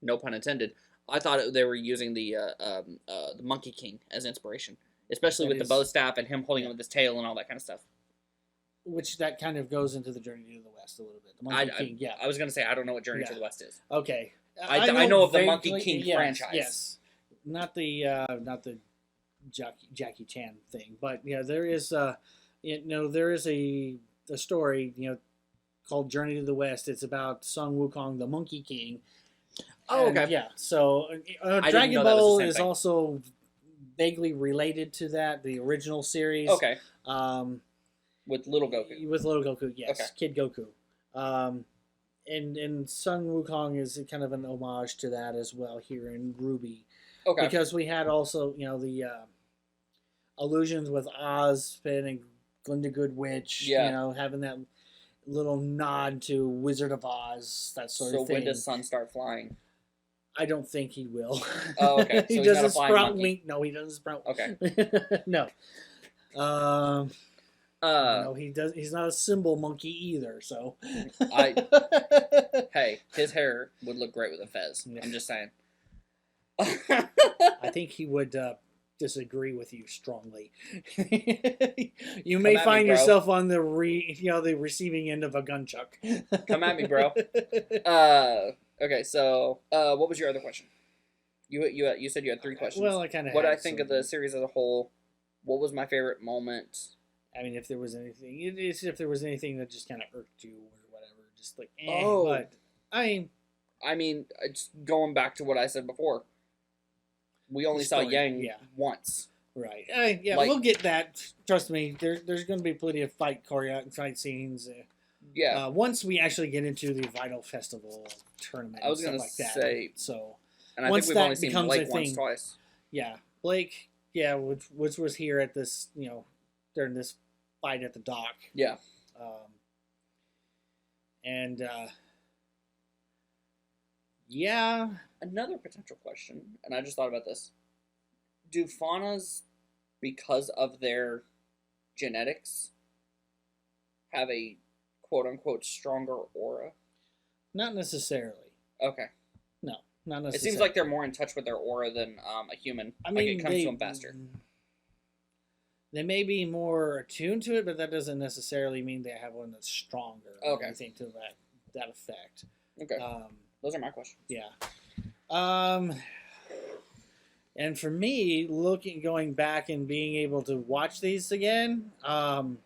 no pun intended. I thought they were using the Monkey King as inspiration, especially with the bow staff and him holding it with his tail and all that kind of stuff. Which that kind of goes into the Journey to the West a little bit. The Monkey King, yeah. I was going to say, I don't know what Journey to the West is. Okay. I know of the Monkey King franchise. Yes. Not the Jackie Chan thing, but yeah, there is there is a story, called Journey to the West. It's about Sun Wukong, the Monkey King. Oh, and, okay. Yeah. So Dragon Ball is also vaguely related to that, the original series. Okay. With Little Goku. With Little Goku, yes. Okay. Kid Goku. And Sun Wukong is kind of an homage to that as well here in RWBY. Okay. Because we had also, the allusions with Ozpin and Glinda Good Witch, having that little nod to Wizard of Oz, that sort of thing. So when does Sun start flying? I don't think he will. Oh, okay. So he doesn't sprout wing. No, he doesn't sprout. Okay. No. No, he does. He's not a symbol monkey either. So, hey, his hair would look great with a fez. Yeah. I'm just saying. I think he would disagree with you strongly. You may find yourself on the the receiving end of a gunchuck. Come at me, bro. Okay, so what was your other question? You said you had 3 questions. Well, I kind of. What I think of the series as a whole. What was my favorite moment? I mean, if there was anything, if there was anything that just kind of irked you or whatever, just like, but I mean, it's going back to what I said before. We only saw Yang once. Right. We'll get that. Trust me, there's going to be plenty of fight scenes. Once we actually get into the Vital Festival tournament, I was going to say. So, and I think we've only seen Blake once, twice. Yeah, Blake. Yeah, which was here at this, during this fight at the dock. Yeah. Another potential question, and I just thought about this. Do faunas, because of their genetics, have a quote-unquote stronger aura? Not necessarily. Okay. No, not necessarily. It seems like they're more in touch with their aura than a human. I mean, it comes to them faster. They may be more attuned to it, but that doesn't necessarily mean they have one that's stronger. Okay. Or anything to that effect. Okay. Those are my questions. Yeah. And for me, going back and being able to watch these again, I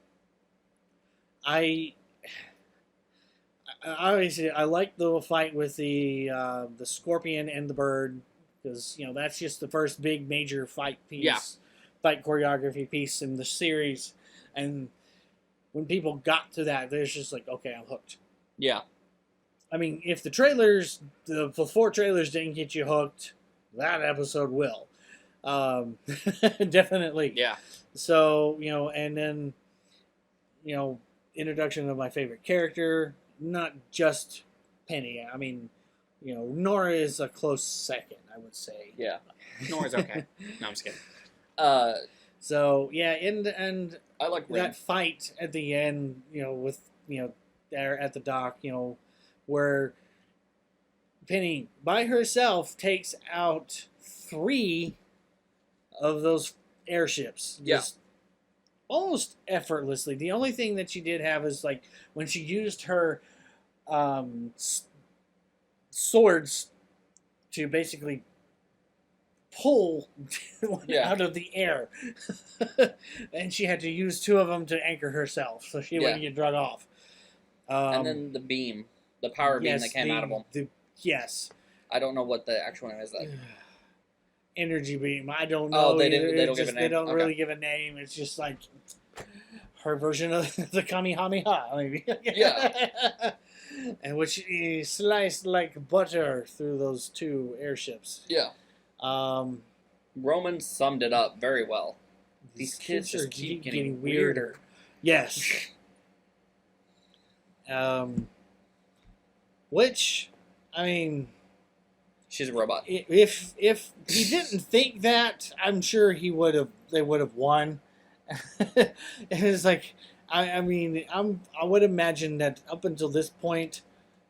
like the fight with the scorpion and the bird, because that's just the first big major fight piece. Yeah. Fight choreography piece in the series, and when people got to that, there's just like, okay, I'm hooked. Yeah. I mean, if the 4 trailers didn't get you hooked, that episode will. Definitely. Yeah. So, and then, introduction of my favorite character, not just Penny. I mean, Nora is a close second, I would say. Yeah. Nora's okay. No, I'm just kidding. So yeah, and I like that fight at the end, with there at the dock, where Penny by herself takes out 3 of those airships. Yeah. Just almost effortlessly. The only thing that she did have is like when she used her swords to basically pull one out of the air. And she had to use 2 of them to anchor herself so she wouldn't get drug off. And then the power beam that came out of them. Yes. I don't know what the actual name is. Like. Energy beam. I don't know. Oh, they don't give a name. They don't really give a name. It's just like her version of the Kamehameha, maybe. Yeah. And which sliced like butter through those 2 airships. Yeah. Roman summed it up very well. These kids just keep getting weirder. Yes. Which, I mean, she's a robot. If he didn't think that, I'm sure they would have won. And it's like, I would imagine that up until this point,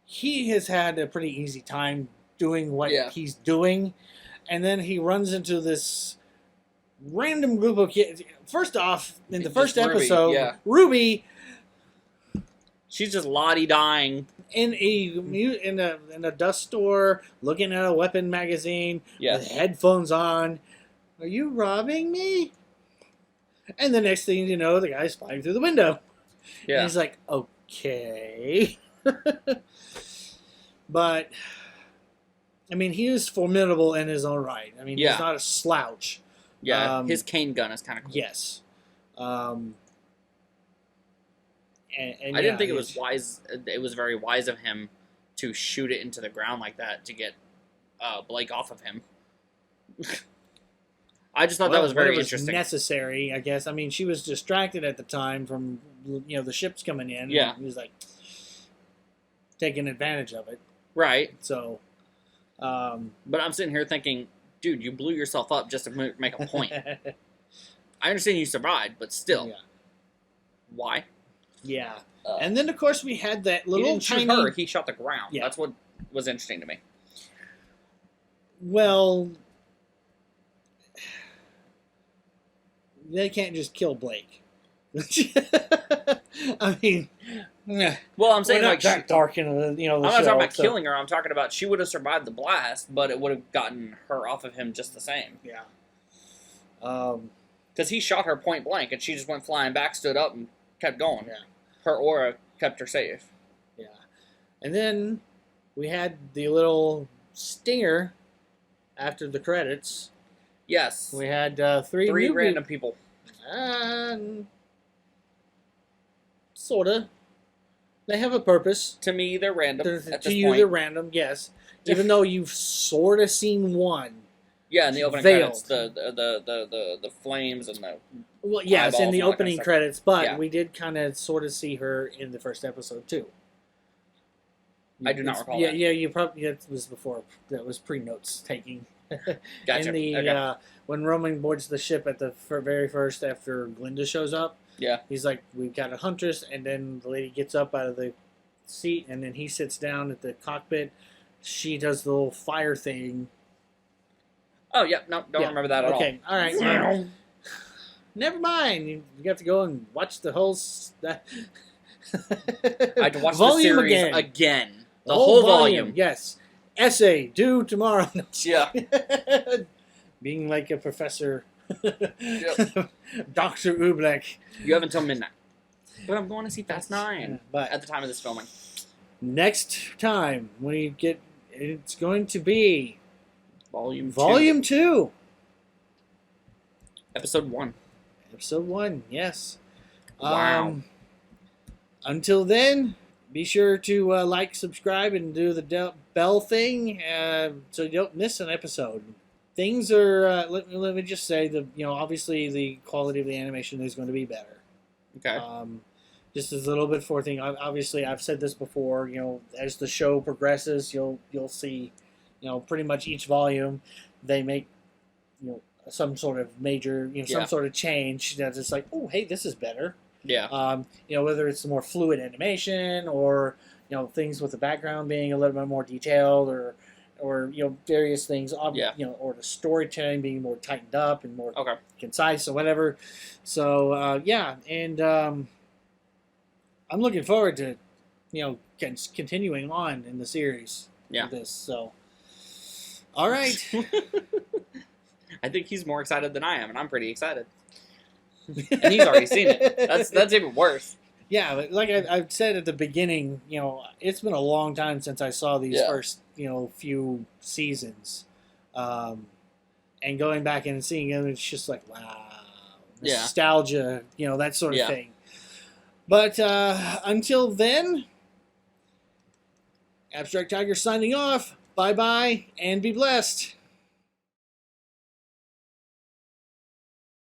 he has had a pretty easy time doing what he's doing, and then he runs into this random group of kids. First off, in the first episode, Ruby, she's just lottie-dying in a dust store, looking at a weapon magazine with headphones on. Are you robbing me? And the next thing you know, the guy's flying through the window. Yeah. And he's like, okay. But, I mean, he is formidable in his own right. I mean, he's not a slouch. Yeah, his cane gun is kind of cool. Yes. And I didn't think it was wise. It was very wise of him to shoot it into the ground like that to get Blake off of him. I just thought that was very interesting. Necessary, I guess. I mean, she was distracted at the time from the ships coming in. Yeah, and he was like taking advantage of it. Right. So, but I'm sitting here thinking, dude, you blew yourself up just to make a point. I understand you survived, but still, why? Yeah. And then, of course, we had that little he didn't shoot her, he shot the ground. Yeah. That's what was interesting to me. Well, they can't just kill Blake. I mean, well, I'm saying like that dark in the the I'm not talking about killing her. I'm talking about she would have survived the blast, but it would have gotten her off of him just the same. Yeah. Because he shot her point blank, and she just went flying back, stood up, and kept going. Yeah. Her aura kept her safe. Yeah. And then we had the little stinger after the credits. Yes. We had 3 random people. Sorta. They have a purpose. To me, they're random. To you, they're random, yes. Even though you've sorta seen one. Yeah, in the opening credits, the flames and the in the opening credits, but we did kind of sort of see her in the first episode too. I do not recall that. Yeah, you probably it was before. That was pre-notes taking. Gotcha. In the when Roman boards the ship at the very first after Glinda shows up. Yeah. He's like, we've got a huntress, and then the lady gets up out of the seat, and then he sits down at the cockpit. She does the little fire thing. Oh, yeah. No, don't remember that at all. Okay, all right. Never mind. You have to go and watch the whole... I had to watch the series again. The whole volume. Yes. Essay due tomorrow. Yeah. Being like a professor. Yep. Dr. Oobleck. You have until midnight. But I'm going to see Fast 9 at the time of this filming. Next time, when you get... It's going to be... Volume 2. Episode 1. Episode 1, yes. Wow. Until then, be sure to like, subscribe, and do the bell thing so you don't miss an episode. Things are, let me just say, obviously the quality of the animation is going to be better. Okay. just as a little bit forward thing. Obviously, I've said this before. As the show progresses, you'll see, pretty much each volume, they make, some sort of major, some sort of change that's just like, oh, hey, this is better. Yeah. Whether it's more fluid animation or things with the background being a little bit more detailed or various things. Or the storytelling being more tightened up and more concise or whatever. So and I'm looking forward to continuing on in the series. Yeah. With this. So, all right. I think he's more excited than I am, and I'm pretty excited. And he's already seen it. That's even worse. Yeah, like I've said at the beginning, it's been a long time since I saw these first, few seasons. And going back and seeing them, it's just like, wow. Nostalgia, that sort of thing. But until then, Abstract Tiger signing off. Bye-bye, and be blessed.